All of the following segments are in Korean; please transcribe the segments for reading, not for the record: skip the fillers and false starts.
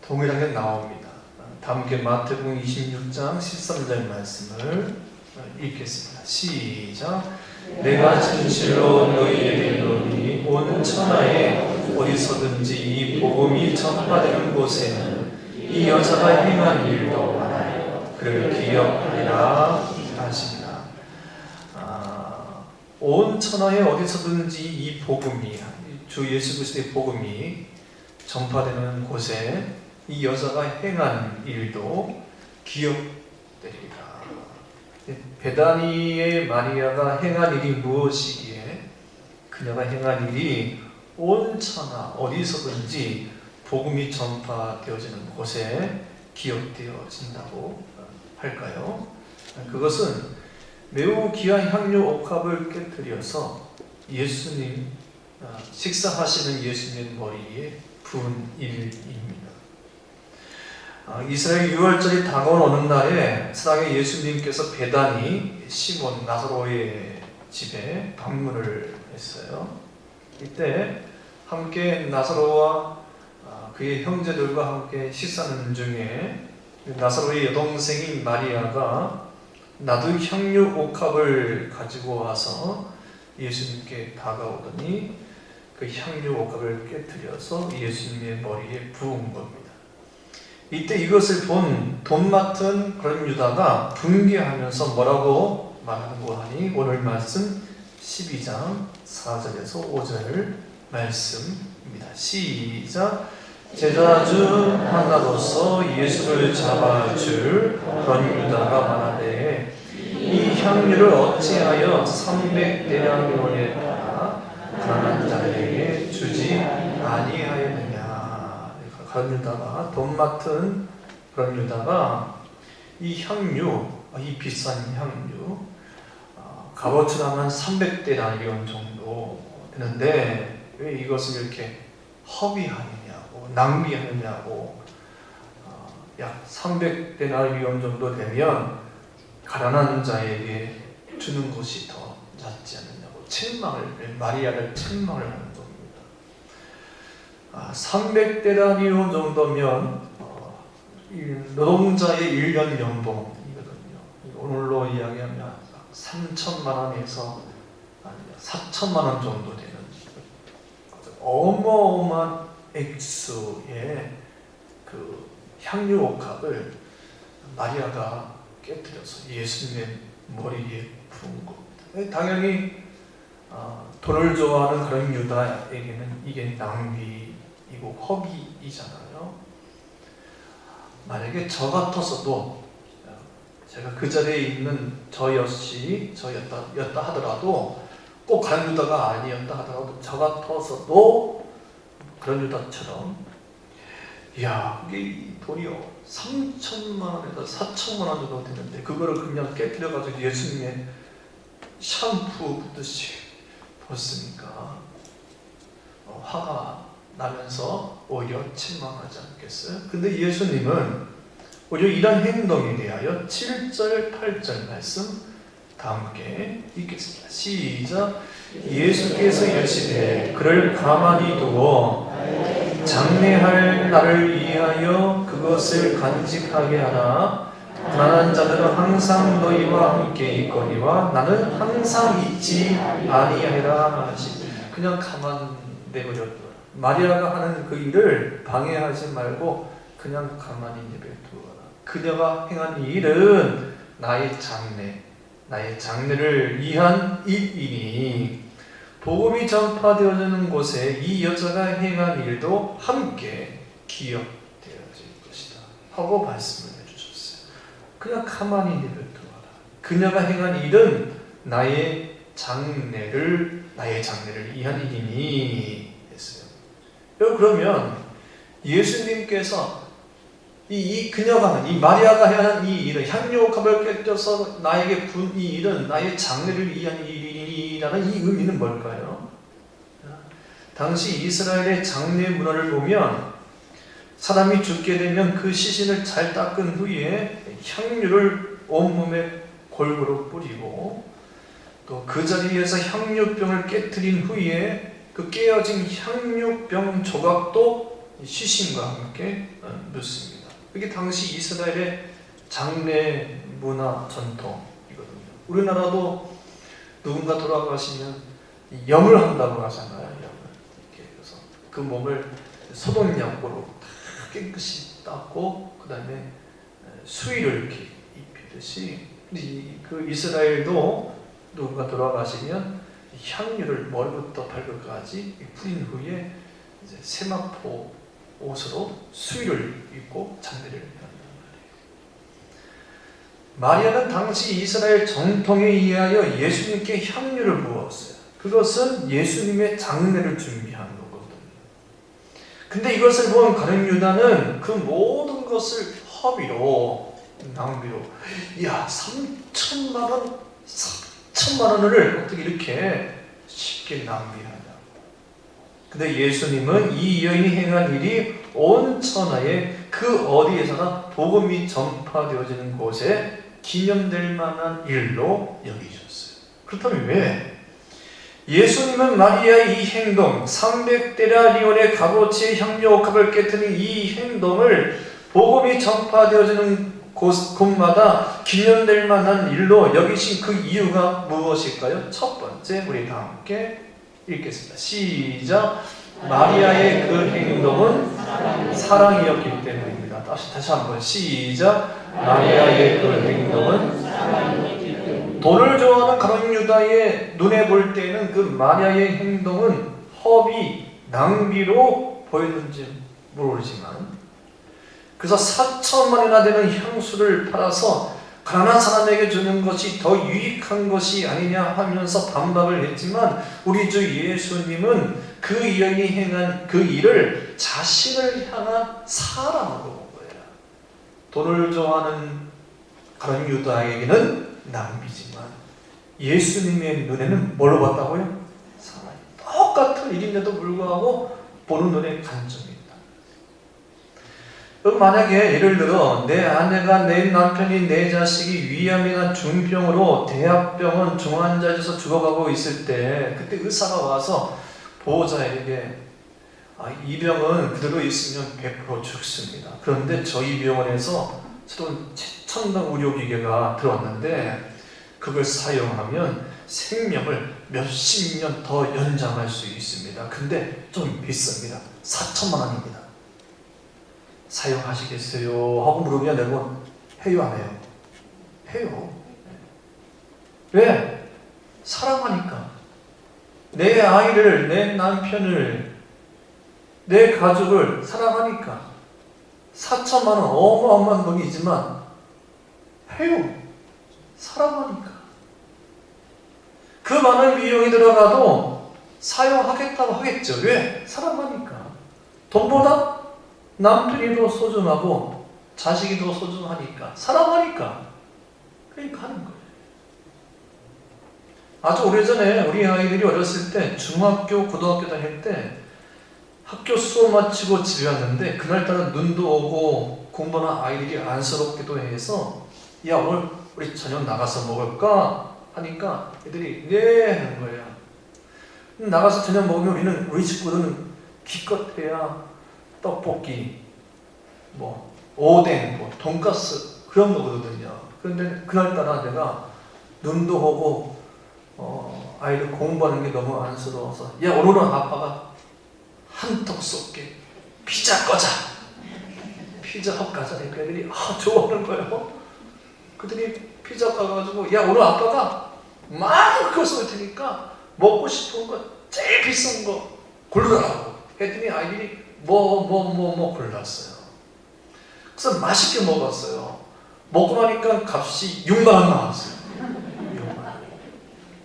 동일하게 나옵니다. 다 함께 마태복음 26장 13절 말씀을 읽겠습니다. 시작. 내가 진실로 너희에게 이르노니 온 천하에 어디서든지 이 복음이 전파되는 곳에는 이 여자가 행한 일도 많아요. 그를 기억하리라 하십니다. 온 천하에 어디서든지 이 복음이, 주 예수 그리스도의 복음이 전파되는 곳에 이 여자가 행한 일도 기억되리라. 베다니의 마리아가 행한 일이 무엇이기에 그녀가 행한 일이 온 천하 어디서든지 복음이 전파되어지는 곳에 기억되어진다고 할까요? 그것은 매우 귀한 향유 옥합을 깨뜨려서 예수님 식사하시는 예수님 머리에 부은 일입니다. 이스라엘 유월절이 다가온 어느 날에 사랑의 예수님께서 베다니 시몬 나사로의 집에 방문을 했어요. 이때 함께 나사로와 그의 형제들과 함께 식사하는 중에 나사로의 여동생인 마리아가 나도 향유 옥합을 가지고 와서 예수님께 다가오더니 그 향유 옥합을 깨뜨려서 예수님의 머리에 부은 겁니다. 이때 이것을 본 돈 맡은 그런 유다가 분개하면서 뭐라고 말하는고 하니 오늘 말씀 12장 4절에서 5절 말씀입니다. 시작. 제자 중 하나로서 예수를 잡아줄 그런 유다가 말하되 이 향유를 어찌하여 300데나리온에 팔아 가난한 자에게 주지 아니하였느냐. 그런 유다가, 돈 맡은 그런 유다가 이 향유, 이 비싼 향유, 값어치로 한 300데나리온 정도 되는데 왜 이것을 이렇게 허비하느냐고, 낭비하느냐고. 약 300데나리온 정도 되면 가난한 자에게 주는 것이 더 낫지 않느냐고 마리아를 책망을 하는 겁니다. 300데나리온 정도면 노동자의 1년 연봉이거든요. 오늘로 이야기하면 3천만 원에서 4천만 원 정도 되는 어마어마한 액수의 그 향유 옥합을 마리아가 깨뜨려서 예수님의 머리에 부은 겁니다. 당연히 돈을 좋아하는 그런 유다에게는 이게 낭비이고 허비이잖아요. 만약에 저 같았어도, 제가 그 자리에 있는 저였다 하더라도, 꼭 그런 유다가 아니었다 하더라도 저 같았어도 그런 유다처럼, 이야, 그게 돈이요 3천만 원에서 4천만 원 정도 되는데 그거를 그냥 깨뜨려가지고 예수님의 샴푸 붓듯이 벗으니까 화가 나면서 오히려 책망하지 않겠어요? 근데 예수님은 오히려 이런 행동에 대하여 7절, 8절 말씀 다 함께 읽겠습니다. 시작. 예수께서 이르시되 그를 가만히 두고 장례할 날을 위하여 그것을 간직하게 하라. 가난한 자들은 항상 너희와 함께 있거니와 나는 항상 있지 아니하리라 하시니. 그냥 가만 내버려둬라. 마리아가 하는 그 일을 방해하지 말고 그냥 가만히 내버려두어라. 그녀가 행한 일은 나의 장례를 위한 일이니 복음이 전파되어지는 곳에 이 여자가 행한 일도 함께 기억되어질 것이다 하고 말씀을 해주셨어요. 그냥 가만히 내버려두어라. 그녀가 행한 일은 나의 장례를 위한 일이니 했어요. 그러면 예수님께서 그녀가 이 마리아가 행한 이 일은 향유 옥합을 깨뜨려서 나에게 분 이 일은 나의 장례를 위한 일이라는 이 의미는 뭘까요? 당시 이스라엘의 장례 문화를 보면 사람이 죽게 되면 그 시신을 잘 닦은 후에 향유를 온몸에 골고루 뿌리고 또 그 자리에서 향유병을 깨뜨린 후에 그 깨어진 향유병 조각도 시신과 함께 묻습니다. 이게 당시 이스라엘의 장례 문화 전통이거든요. 우리나라도 누군가 돌아가시면 염을 한다고 하잖아요. 염을. 그래서 그 몸을 소독약으로 깨끗이 닦고 그 다음에 수의를 이렇게 입히듯이 그 이스라엘도 누군가 돌아가시면 향유를 머리부터 발끝까지 뿌린 후에 이제 세마포 옷으로 수의를 입고 장례를 한단 말이에요. 마리아는 당시 이스라엘 정통에 의하여 예수님께 향유를 부었어요. 그것은 예수님의 장례를 준비한 거거든요. 근데 이것을 본 가룟 유다는 그 모든 것을 허비로, 낭비로, 야, 3천만 원을 어떻게 이렇게 쉽게 낭비하냐. 근데 예수님은 이 여인이 행한 일이 온 천하에 그 어디에서나 복음이 전파되어지는 곳에 기념될 만한 일로 여기셨어요. 그렇다면 왜? 예수님은 마리아의 이 행동, 300데나리온의 값어치의 향료옥합을 깨뜨린 이 행동을 복음이 전파되어지는 곳마다 기념될 만한 일로 여기신 그 이유가 무엇일까요? 첫 번째, 우리 다 함께 읽겠습니다. 시작. 마리아의 그 행동은 사랑이었기 때문입니다. 다시 한번 시작. 마리아의 그 행동은 사랑이었기 때문입니다. 돈을 좋아하는 가룟 유다의 눈에 볼 때는 그 마리아의 행동은 허비, 낭비로 보였는지 모르지만 그래서 4천만 원이나 되는 향수를 팔아서 가난한 사람에게 주는 것이 더 유익한 것이 아니냐 하면서 반박을 했지만 우리 주 예수님은 그 여인이 행한 그 일을 자신을 향한 사랑으로 본 거예요. 돈을 좋아하는 가룟 유다에게는 낭비지만 예수님의 눈에는 뭘로 봤다고요? 사랑이. 똑같은 일인데도 불구하고 보는 눈의 관점이 있다. 그럼 만약에 예를 들어 내 아내가, 내 남편이, 내 자식이 위암이나 중병으로 대학병원 중환자실에서 죽어가고 있을 때 그때 의사가 와서 보호자에게 이 병은 그대로 있으면 100% 죽습니다. 그런데 저희 병원에서 새로운 최첨단 의료기계가 들어왔는데 그걸 사용하면 생명을 몇십 년 더 연장할 수 있습니다. 근데 좀 비쌉니다. 4천만 원입니다. 사용하시겠어요? 하고 물으면 여러분 해요 안 해요? 해요. 왜? 사랑하니까. 내 아이를, 내 남편을, 내 가족을 사랑하니까. 4천만 원 어마어마한 돈이지만 해요. 사랑하니까. 그 많은 비용이 들어가도 사용하겠다고 하겠죠. 왜? 사랑하니까. 돈보다 남편이 더 소중하고 자식이 더 소중하니까. 사랑하니까. 그러니까 하는 거예요. 아주 오래전에 우리 아이들이 어렸을 때 중학교, 고등학교 다닐 때 학교 수업 마치고 집에 왔는데 그날따라 눈도 오고 공부는 아이들이 안쓰럽기도 해서 야 오늘 우리 저녁 나가서 먹을까? 하니까 애들이 네 하는 거예요. 나가서 저녁 먹으면 우리 친구들은 기껏해야 떡볶이, 뭐 오뎅, 뭐 돈가스 그런 거거든요. 그런데 그날따라 내가 눈도 오고 아이들 공부하는 게 너무 안쓰러워서 야 오늘은 아빠가 한턱 쏠게. 피자 꺼자. 피자 헛 가자니까 애들이 좋아하는 거예요. 그들이 피자 가가지고 야 오늘 아빠가 마음껏 쏠 테니까 먹고 싶은 거 제일 비싼 거 고르라고 했더니 아이들이 뭐 골랐어요. 그래서 맛있게 먹었어요. 먹고 나니까 값이 6만 원 나왔어요. 6만 원.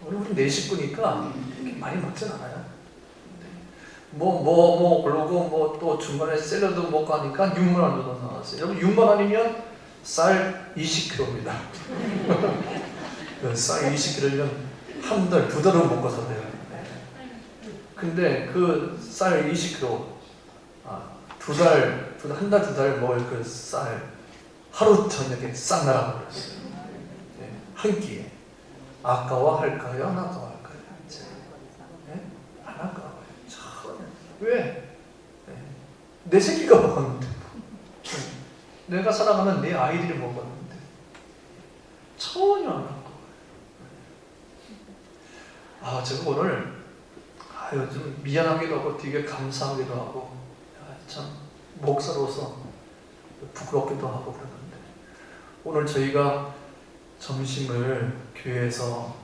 우리 네 식구니까 많이 먹진 않아요. 뭐 고르고 뭐 또 중간에 샐러드 먹고 하니까 6만 원 정도 나왔어요. 여러분 6만 원이면 쌀 20kg입니다. 쌀 20kg면 한 달, 두 달은 먹고 살아요. 근데 그 쌀 20kg, 한 달, 두 달 먹을 그 쌀 하루 저녁에 싹 날아버렸어요. 한 끼에. 아까워할까요? 안 아까워할까요? 안 아까워요. 왜? 내 새끼가 먹었는데, 내가 사랑하는 내 아이들이 먹었는데 전혀 안 한 거예요. 제가 오늘 좀 미안하기도 하고 되게 감사하기도 하고 참 목사로서 부끄럽기도 하고 그러는데, 오늘 저희가 점심을 교회에서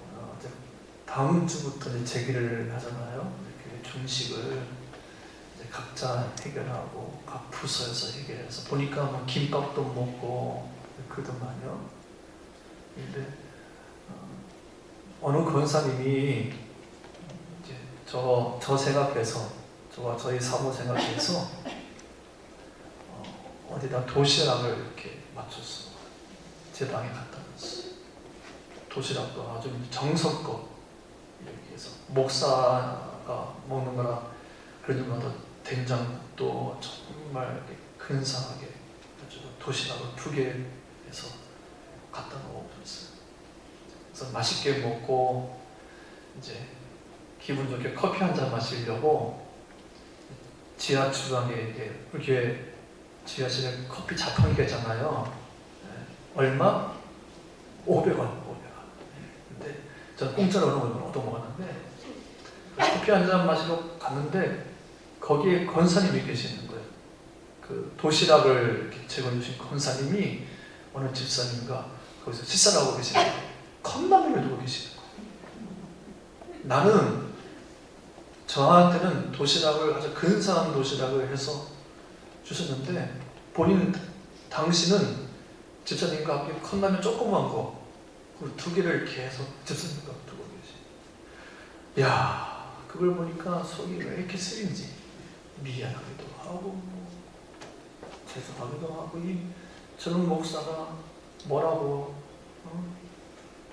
다음 주부터 이제 재기를 하잖아요. 이렇게 중식을 이제 각자 해결하고 각 부서에서 해결해서 보니까 뭐 김밥도 먹고 그러더만요. 근데 어느 권사님이 이제 저 생각해서, 저와 저희 사모 생각해서 어디다 도시락을 이렇게 맞췄어. 제 방에 갖다 놨어. 도시락도 아주 정성껏 이렇게 해서, 목사가 먹는 거라 그러지 마도 된장도 정말 근사하게 아주 도시락을 2개 해서 갖다 놓아줬어요. 그래서 맛있게 먹고 이제 기분 좋게 커피 한 잔 마시려고 지하 주방에 이렇게 지하실에 커피 자판기가 있잖아요. 얼마? 500원. 근데 저는 공짜로 얻어 먹었는데, 커피 한 잔 마시러 갔는데 거기에 권사님이 계시는 거예요. 그 도시락을 이렇게 제공해주신 권사님이 어느 집사님과 거기서 식사를 하고 계시는 거예요. 컵라면을 두고 계시는 거예요. 나는, 저한테는 도시락을, 아주 근사한 도시락을 해서 주셨는데, 당신은 집사님과 함께 컵라면 조그만 거, 그 2개를 이렇게 해서 집사님과 두고 계시. 야, 그걸 보니까 속이 왜 이렇게 쓰린지 미안하기도 하고 죄송하기도 하고, 이 저런 목사가 뭐라고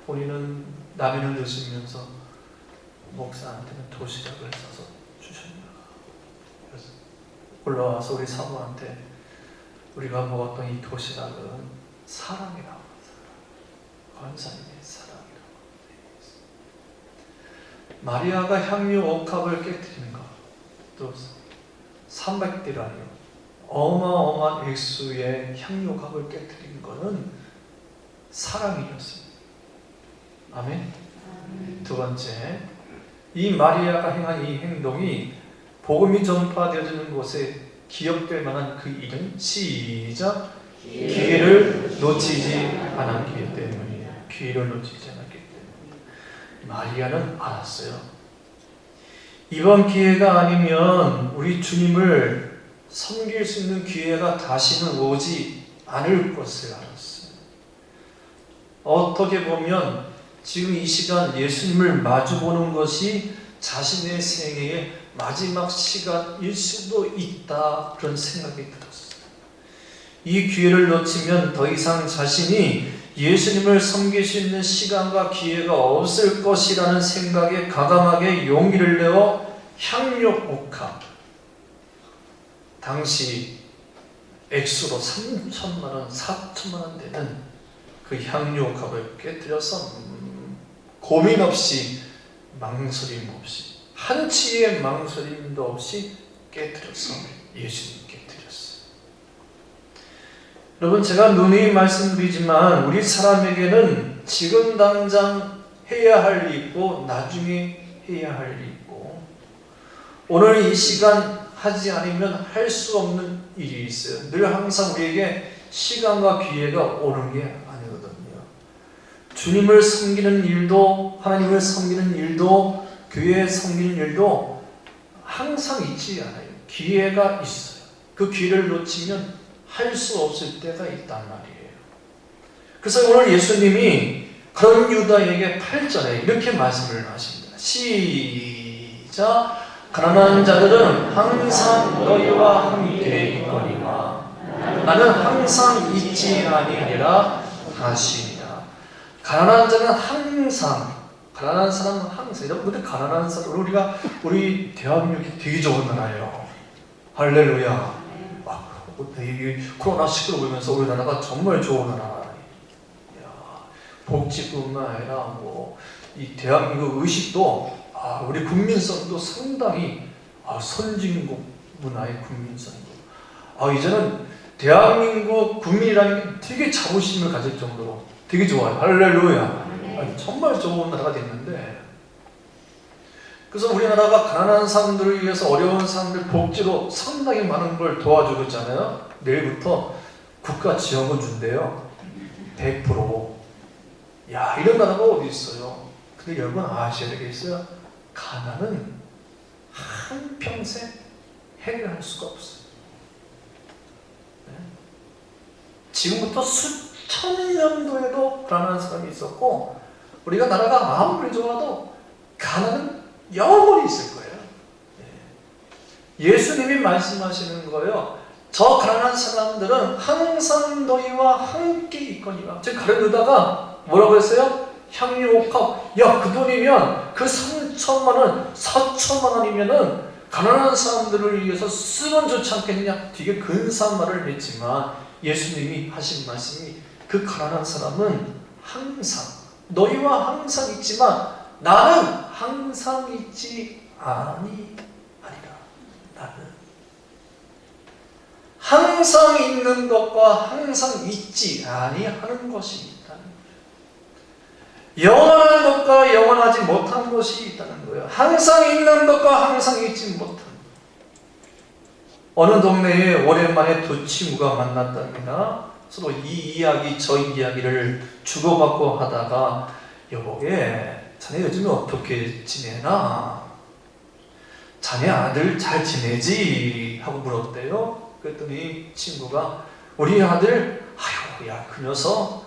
본인은 라면을 드시면서 목사한테는 도시락을 싸서 주셨나. 그래서 올라와서 우리 사모한테 우리가 먹었던 이 도시락은 사랑이라고, 권사님의 사랑이라고. 마리아가 향유 옥합을 깨뜨리는 것, 또 300대라니요, 어마어마한 액수의 향유 옥합을 깨뜨린 것은 사랑이었습니다. 아멘. 두 번째, 이 마리아가 행한 이 행동이 복음이 전파되어지는 곳에 기억될 만한 그 일은, 시작, 기회를 놓치지 않았기 때문이에요. 기회를 놓치지 않았기 때문에. 마리아는 알았어요. 이번 기회가 아니면 우리 주님을 섬길 수 있는 기회가 다시는 오지 않을 것을 알았어요. 어떻게 보면 지금 이 시간 예수님을 마주보는 것이 자신의 생애의 마지막 시간일 수도 있다, 그런 생각이 들었어요. 이 기회를 놓치면 더 이상 자신이 예수님을 섬길 수 있는 시간과 기회가 없을 것이라는 생각에 가감하게 용기를 내어 향유 옥합, 당시 액수로 3천만 원, 4천만 원 되는 그 향유 옥합을 깨뜨려서 고민 없이, 망설임 없이, 한치의 망설임도 없이 깨뜨려서 예수님께 드렸어요. 여러분, 제가 누누이 말씀드리지만 우리 사람에게는 지금 당장 해야 할 일이 있고 나중에 해야 할 일이 있고, 오늘 이 시간 하지 않으면 할 수 없는 일이 있어요. 늘 항상 우리에게 시간과 기회가 오는 게 아니거든요. 주님을 섬기는 일도, 하나님을 섬기는 일도, 교회에 섬기는 일도 항상 있지 않아요. 기회가 있어요. 그 기회를 놓치면 할 수 없을 때가 있단 말이에요. 그래서 오늘 예수님이 그런 유다에게 8절에 이렇게 말씀을 하십니다. 시작. 가난한 자들은 항상 너희와 함께 있거니와 나는 항상 있지 아니니라 하시니라. 가난한 자는 항상, 가난한 사람은 항상, 여러분들 가난한 사람, 우리 대한민국이 되게 좋은 나라예요. 할렐루야. 코로나19로 보면서 우리나라가 정말 좋은 나라. 복지뿐만 아니라 이 대한민국 의식도, 우리 국민성도 상당히 선진국 문화의 국민성이고 이제는 대한민국 국민이라는 게 되게 자부심을 가질 정도로 되게 좋아요. 할렐루야. 정말 좋은 나라가 됐는데, 그래서 우리나라가 가난한 사람들을 위해서 어려운 사람들 복지로 상당히 많은 걸 도와주고 있잖아요. 내일부터 국가 지원금 준대요. 100%. 야, 이런 나라가 어디 있어요? 근데 여러분 아셔야 되겠어요. 가난은 한평생 해결할 수가 없어요. 네? 지금부터 수천 년도에도 가난한 사람이 있었고, 우리가 나라가 아무리 좋아도 가난은 영원히 있을 거예요. 네. 예수님이 말씀하시는 거예요. 저 가난한 사람들은 항상 너희와 함께 있거니와. 즉 가룟유다가 뭐라고 했어요? 향유옥합. 야, 그 돈이면 그 3천만 원, 4천만 원이면은 가난한 사람들을 위해서 쓰면 좋지 않겠느냐? 되게 근사한 말을 했지만 예수님이 하신 말씀이 그 가난한 사람은 항상 너희와 항상 있지만 나는 항상 있지 아니하리라. 나는 항상 있는 것과 항상 있지 아니하는 것이 있다는 거예요. 영원한 것과 영원하지 못한 것이 있다는 거예요. 항상 있는 것과 항상 있지 못한 것. 어느 동네에 오랜만에 두 친구가 만났답니다. 서로 이 이야기 저 이야기를 주고받고 하다가 여보게 자네 요즘에 어떻게 지내나? 자네 아들 잘 지내지? 하고 물었대요. 그랬더니 친구가 우리 아들 아유 야 그 녀석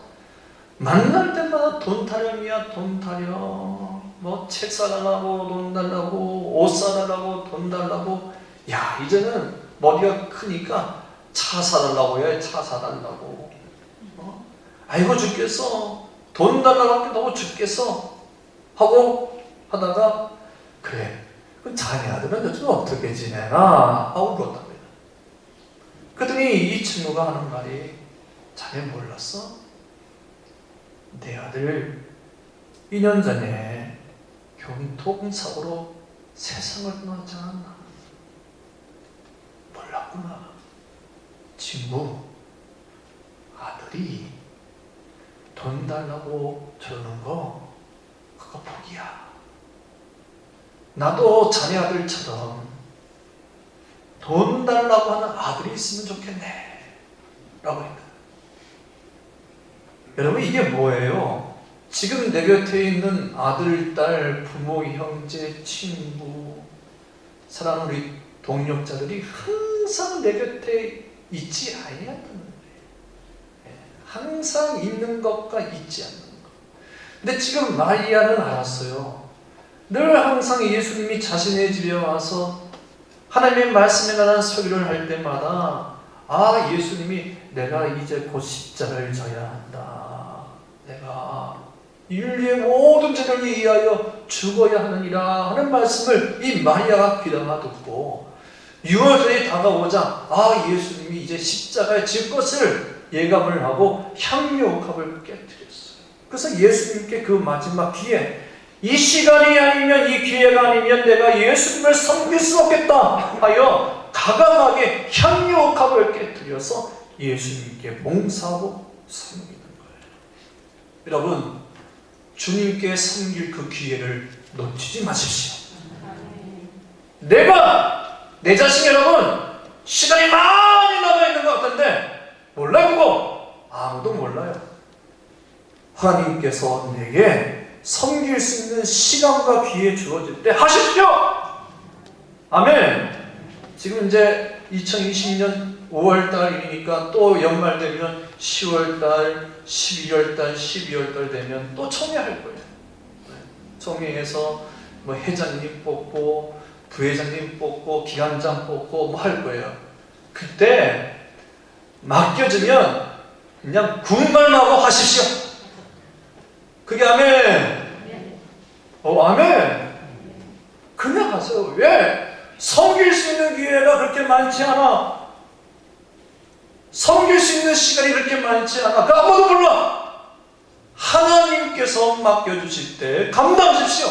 만날 때마다 돈 타령이야. 돈 타령. 뭐 책 사달라고 돈 달라고 옷 사달라고 돈 달라고. 야 이제는 머리가 크니까 차 사달라고 해. 차 사달라고. 아이고 죽겠어. 돈 달라고 하면 너무 죽겠어. 하고 하다가 그래 그럼 자네 아들은 요즘 어떻게 지내나? 하고 물었답니다. 그랬더니 이 친구가 하는 말이 자네 몰랐어? 내 아들 2년 전에 교통사고로 세상을 떠났지 않았나? 몰랐구나. 친구, 아들이 돈 달라고 저러는 거 그거 복이야. 나도 자네 아들처럼 돈 달라고 하는 아들이 있으면 좋겠네 라고 했다. 여러분 이게 뭐예요? 지금 내 곁에 있는 아들, 딸, 부모, 형제, 친구, 사랑하는 우리 동력자들이 항상 내 곁에 있지 아니한다는 거예요. 항상 있는 것과 있지 않는 것. 근데 지금 마리아는 알았어요. 늘 항상 예수님이 자신의 집에 와서 하나님의 말씀에 관한 설교를 할 때마다 예수님이 내가 이제 곧 십자가를 져야 한다. 내가 인류의 모든 죄를 위하여 죽어야 하느니라 하는 말씀을 이 마리아가 귀담아 듣고 유월절이 다가오자 예수님이 이제 십자가에 질 것을 예감을 하고 향유옥합을 깨뜨렸어요. 그래서 예수님께 그 마지막 기회 이 시간이 아니면 이 기회가 아니면 내가 예수님을 섬길 수 없겠다 하여 가감하게 향유옥합을 깨뜨려서 예수님께 몽사하고 섬기는 거예요. 여러분 주님께 섬길 그 기회를 놓치지 마십시오. 내 자신 여러분 시간이 많이 남아있는 것 같은데 몰라요 그거? 아무도 몰라요. 하나님께서 내게 섬길 수 있는 시간과 기회 주어질 때 하십시오. 아멘. 지금 이제 2020년 5월달이니까 또 연말 되면 10월달, 11월달, 12월달 되면 또 청회할 거예요. 청회에서 뭐 회장님 뽑고 부회장님 뽑고 기관장 뽑고 뭐 할 거예요. 그때 맡겨주면 그냥 군말만 하고 하십시오. 그게 아멘. 아멘. 그냥 하세요. 왜? 섬길 수 있는 기회가 그렇게 많지 않아. 섬길 수 있는 시간이 그렇게 많지 않아. 그 아무도 몰라. 하나님께서 맡겨주실 때 감당하십시오.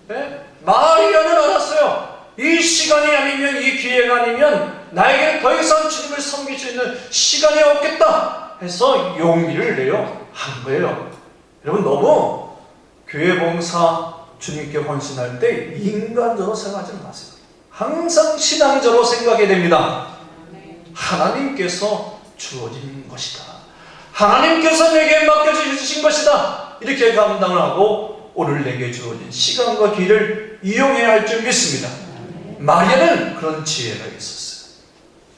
네? 마리아는 알았어요. 이 시간이 아니면 이 기회가 아니면 나에게는 더 이상 주님을 섬길 수 있는 시간이 없겠다 해서 용기를 내어 한 거예요. 여러분, 너무 교회 봉사 주님께 헌신할 때 인간적으로 생각하지 마세요. 항상 신앙적으로 생각해야 됩니다. 하나님께서 주어진 것이다. 하나님께서 내게 맡겨주신 것이다. 이렇게 감당을 하고 오늘 내게 주어진 시간과 기회를 이용해야 할 줄 믿습니다. 마리아는 그런 지혜가 있었어요.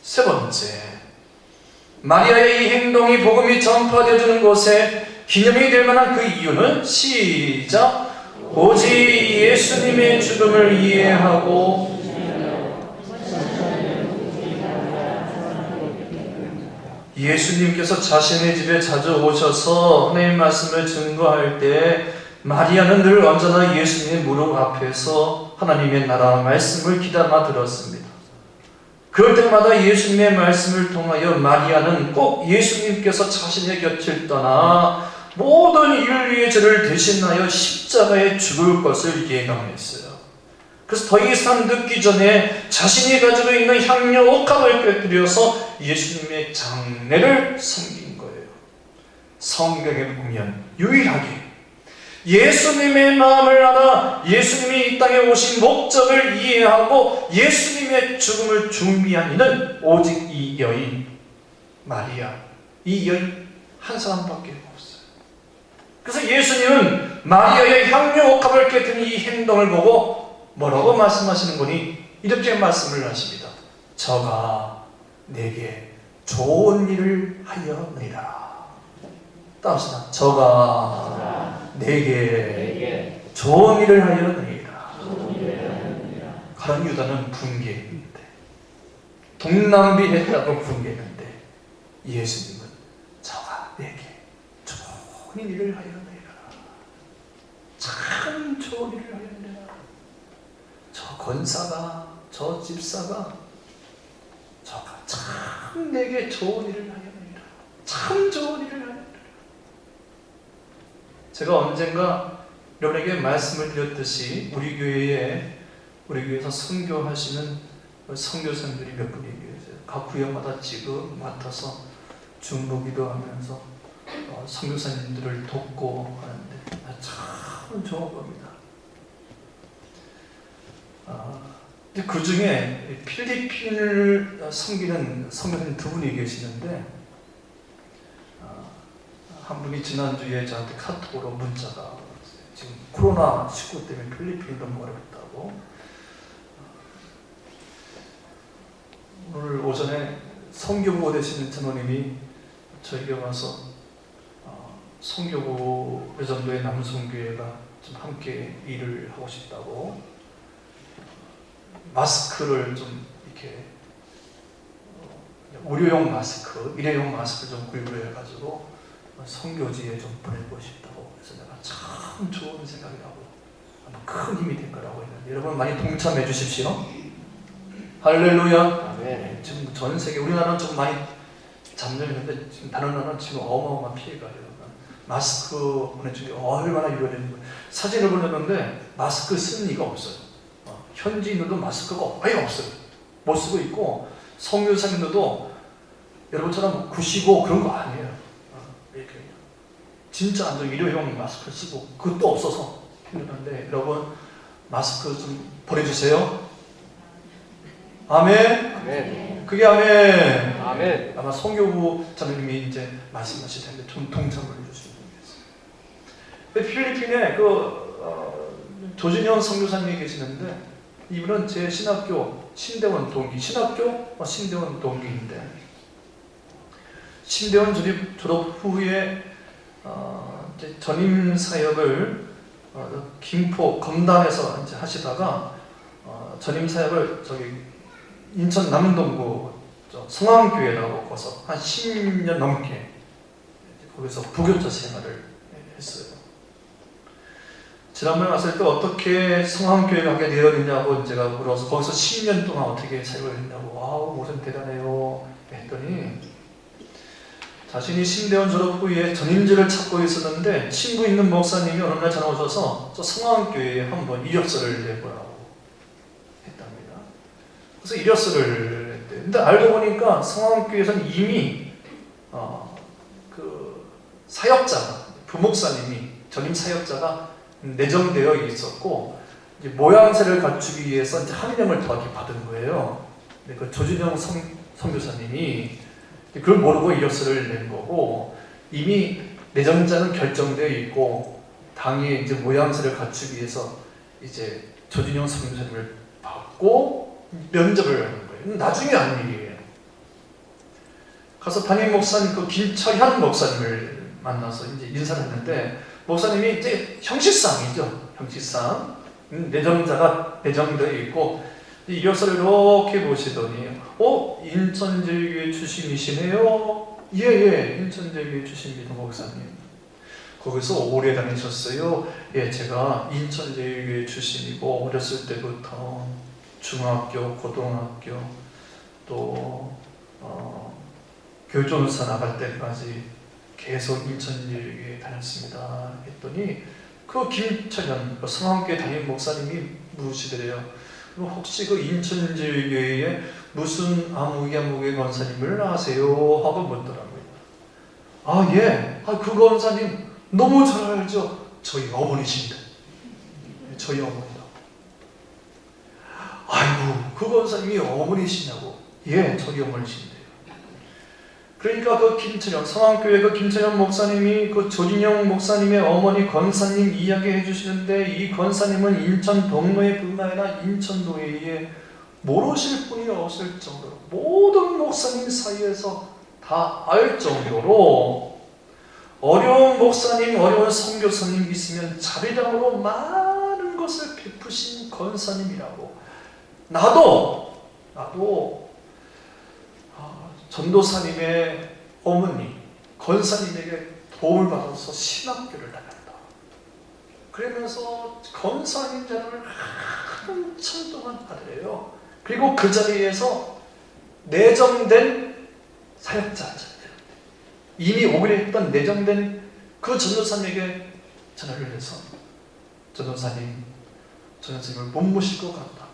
세 번째, 마리아의 이 행동이 복음이 전파되어지는 곳에 기념이 될 만한 그 이유는 시작, 오직 예수님의 죽음을 이해하고 예수님께서 자신의 집에 자주 오셔서 하나님의 말씀을 증거할 때 마리아는 늘 언제나 예수님의 무릎 앞에서 하나님의 나라 말씀을 귀담아 들었습니다. 그럴 때마다 예수님의 말씀을 통하여 마리아는 꼭 예수님께서 자신의 곁을 떠나 모든 인류의 죄를 대신하여 십자가에 죽을 것을 예감했어요. 그래서 더 이상 늦기 전에 자신이 가지고 있는 향료 옥합을 꿰뚫어서 예수님의 장례를 섬긴 거예요. 성경에 보면 유일하게 예수님의 마음을 알아 예수님이 이 땅에 오신 목적을 이해하고 예수님의 죽음을 준비한 이는 오직 이 여인 마리아, 이 여인 한 사람밖에 없어요. 그래서 예수님은 마리아의 향료 옥합을 깨뜨린 이 행동을 보고 뭐라고 말씀하시는 거니? 이렇게 말씀을 하십니다. 저가 내게 좋은 일을 하였느니라. 따라합시다. 저가 내게 좋은 일을 하였느니라. 가룟 유다는 붕괴했는데, 동남비했다고 붕괴했는데, 예수님은 저가 내게 좋은 일을 하였느니라. 참 좋은 일을 하였느니라. 저 권사가, 저 집사가 저가 참 내게 좋은 일을 하였느니라. 참 좋은 일을 하였느니라. 제가 언젠가 여러분에게 말씀을 드렸듯이 우리 교회에서 선교하시는 선교사님들이 몇 분이 계세요. 각 구역마다 지금 맡아서 중보기도 하면서 선교사님들을 돕고 하는데 참 좋은 겁니다. 그 중에 필리핀을 섬기는 선교사님 두 분이 계시는데, 한 분이 지난주에 저한테 카톡으로 문자가 왔어요. 지금 코로나19 때문에 필리핀이 너무 어렵다고. 오늘 오전에 선교부 되시는 전우님이 저에게 와서 선교부 외전도의 남성교회가 좀 함께 일을 하고 싶다고, 마스크를 좀 이렇게 의료용 마스크, 일회용 마스크 좀 구입해가지고 선교지에 좀 보내고 싶다고. 그래서 내가 참 좋은 생각이라고, 아마 큰 힘이 될 거라고 했는데 여러분 많이 동참해 주십시오. 할렐루야. 네. 지금 전 세계, 우리나라는 좀 많이 잠정했는데 지금 다른 나라는 지금 어마어마한 피해가 여러분. 마스크 보내주기 얼마나 유료되는 거예요. 사진을 보냈는데 마스크 쓰는 이가 없어요. 현지인들도 마스크가 아예 없어요. 못 쓰고 있고, 선교사님들도 여러분처럼 구시고 그런 거 아니에요. 이렇게 진짜 안전 일회용 마스크 쓰고, 그것도 없어서 힘든데 여러분 마스크 좀 보내주세요. 아멘. 아멘. 그게 아멘. 아멘. 아마 선교부 자매님이 이제 말씀하실 텐데 좀 동참을 해주시면 되겠어요. 필리핀에 조진현 선교사님이 계시는데, 이분은 제 신학교 신대원 동기, 신대원 동기인데, 신대원 졸업 후에 이제 전임 사역을 김포 검단에서 이제 하시다가 전임 사역을 인천 남동구 성황교회라고 가서 한 10년 넘게 거기서 부교자 생활을 했어요. 지난번에 왔을 때 어떻게 성황교회 가게 되었느냐고 제가 물어서 거기서 10년 동안 어떻게 사역을 했냐고, 와우, 무슨 대단해요 했더니, 자신이 신대원 졸업 후에 전임제를 찾고 있었는데 친구 있는 목사님이 어느 날 전화 오셔서 저 성황교회에 한번 이력서를 내보라고 했답니다. 그래서 이력서를 냈더니 근데 알고 보니까 성황교회에서는 이미 그 사역자가, 부목사님이, 전임 사역자가 내정되어 있었고, 이제 모양새를 갖추기 위해서 이제 한 명을 더 이렇게 받은 거예요. 근데 그 조준영 선교사님이 그걸 모르고 이력서를 낸 거고, 이미 내정자는 결정되어 있고 당이 이제 모양새를 갖추기 위해서 이제 조준영 선교사님을 받고 면접을 하는 거예요. 나중에 한 일이에요. 가서 담임 목사님, 그 김철현 목사님을 만나서 이제 인사를 했는데, 목사님이 이제 형식상이죠. 형식상 내정자가 내정되어 있고 이력서를 이렇게 보시더니 인천제일교회 출신이시네요. 예, 인천제일교회 출신입니다, 목사님. 거기서 오래 다니셨어요? 예, 제가 인천제일교회 출신이고 어렸을 때부터 중학교, 고등학교 또 교조원사 나갈 때까지 계속 인천제일교회 다녔습니다. 했더니 그 김철현 성황교회 담임 목사님이 물으시더래요. 혹시 그 인천제일교회에 무슨 아무개 권사님을 아세요? 하고 묻더라고요. 아, 예. 그 권사님 너무 잘 알죠? 저희 어머니십니다. 저희 어머니다. 아이고, 그 권사님이 어머니시냐고. 예, 저희 어머니신데요. 그러니까 그 김철현, 성황교회 그 김철현 목사님이 그 조진영 목사님의 어머니 권사님 이야기해 주시는데, 이 권사님은 인천 동로에 뿐만 아니라 인천도에 모르실 분이 없을 정도로 모든 목사님 사이에서 다 알 정도로 어려운 목사님, 어려운 선교사님 있으면 자비량으로 많은 것을 베푸신 권사님이라고. 나도 전도사님의 어머니, 권사님에게 도움을 받아서 신학교를 다녔다. 그러면서 권사님 자랑을 한참 동안 하더래요. 그리고 그 자리에서 내정된 사역자죠. 이미 오기로 했던 내정된 그 전도사님에게 전화를 해서 전도사님을 못 모실 것 같다.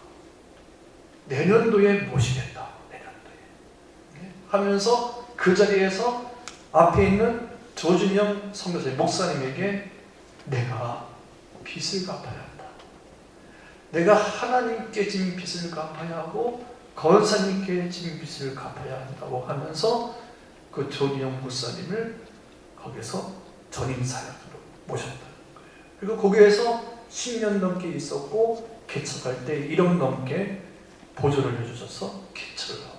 내년도에 모시겠다. 하면서 그 자리에서 앞에 있는 조준영 선교사님 목사님에게 내가 빚을 갚아야 한다. 내가 하나님께 진 빚을 갚아야 하고 권사님께 진 빚을 갚아야 한다고 하면서 그 조준영 목사님을 거기서 전임 사역으로 모셨다는 거예요. 그리고 거기에서 10년 넘게 있었고 개척할 때 1억 넘게 보조를 해주셔서 개척을 하고,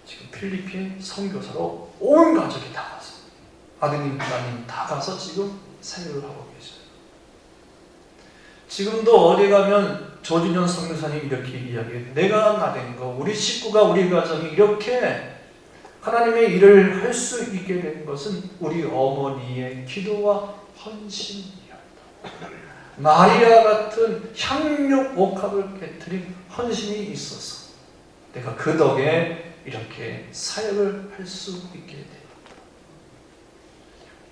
지금 필리핀 선교사로 온 가족이 다 가서, 아드님, 따님 다 가서 지금 사역을 하고 계셔요. 지금도 어디 가면 조준현 선교사님 이렇게 이야기해요. 내가 나된 거, 우리 식구가, 우리 가정이 이렇게 하나님의 일을 할 수 있게 된 것은 우리 어머니의 기도와 헌신이었다. 마리아 같은 향료 옥합을 깨뜨린 헌신이 있어서 내가 그 덕에 이렇게 사역을 할 수 있게 됩니다.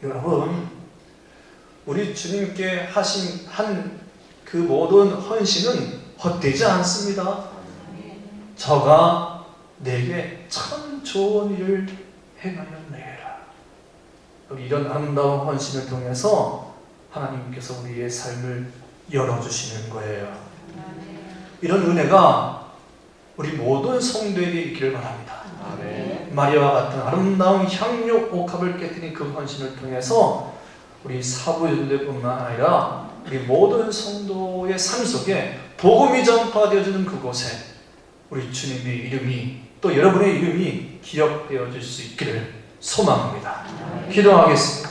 여러분, 우리 주님께 하신 그 모든 헌신은 헛되지 않습니다. 저가 내게 참 좋은 일을 행하여 내라. 이런 아름다운 헌신을 통해서 하나님께서 우리의 삶을 열어주시는 거예요. 이런 은혜가 우리 모든 성도에게 있기를 바랍니다. 아멘. 마리아와 같은 아름다운 향료 옥합을 깨뜨린 그 헌신을 통해서 우리 사부연대뿐만 아니라 우리 모든 성도의 삶 속에 복음이 전파되어지는 그곳에 우리 주님의 이름이, 또 여러분의 이름이 기억되어질 수 있기를 소망합니다. 기도하겠습니다.